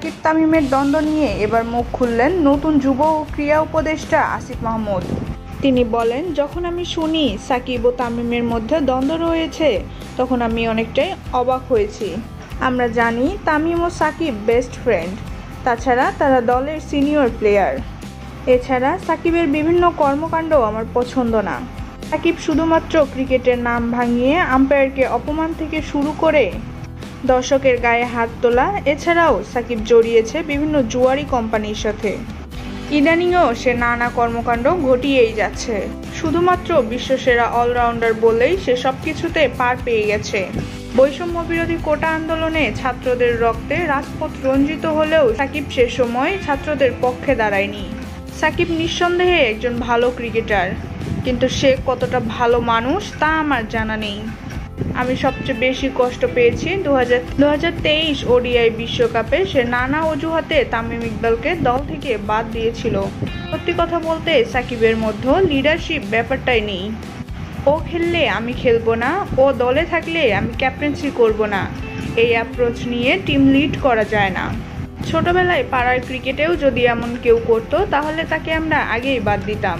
সাকিব তামিমের দ্বন্দ্ব নিয়ে এবার মুখ খুললেন নতুন যুব ও ক্রীড়া উপদেষ্টা আসিফ মাহমুদ। তিনি বলেন, যখন আমি শুনি সাকিব ও তামিমের মধ্যে দ্বন্দ্ব রয়েছে তখন আমি অনেকটাই অবাক হয়েছি। আমরা জানি তামিম ও সাকিব বেস্ট ফ্রেন্ড, তাছাড়া তারা দলের সিনিয়র প্লেয়ার। এছাড়া সাকিবের বিভিন্ন কর্মকাণ্ড আমার পছন্দ না। সাকিব শুধুমাত্র ক্রিকেটের নাম ভাঙিয়ে আম্পায়ারকে অপমান থেকে শুরু করে দর্শকের গায়ে হাত তোলা, এছাড়াও সাকিব জড়িয়েছে বিভিন্ন জুয়ারি কোম্পানির সাথে। ইদানিংও সে নানা কর্মকাণ্ড ঘটিয়েই যাচ্ছে। শুধুমাত্র বিশ্বসেরা অলরাউন্ডার বলেই সে সব কিছুতে পার পেয়ে গেছে। বৈষম্য বিরোধী কোটা আন্দোলনে ছাত্রদের রক্তে রাজপথ রঞ্জিত হলেও সাকিব সে সময় ছাত্রদের পক্ষে দাঁড়ায়নি। সাকিব নিঃসন্দেহে একজন ভালো ক্রিকেটার, কিন্তু সে কতটা ভালো মানুষ তা আমার জানা নেই। আমি সবচেয়ে বেশি কষ্ট পেয়েছি 2023 ওডিআই বিশ্বকাপে সে নানা অজুহাতে তামিম ইকবালকে দল থেকে বাদ দিয়েছিল। সত্যি কথা বলতে সাকিবের মধ্যে লিডারশিপ ব্যাপারটাই নেই। ও খেললে আমি খেলবো না, ও দলে থাকলে আমি ক্যাপ্টেন্সি করব না, এই অ্যাপ্রোচ নিয়ে টিম লিড করা যায় না। ছোটবেলায় পাড়ার ক্রিকেটেও যদি এমন কেউ করতো তাহলে তাকে আমরা আগেই বাদ দিতাম।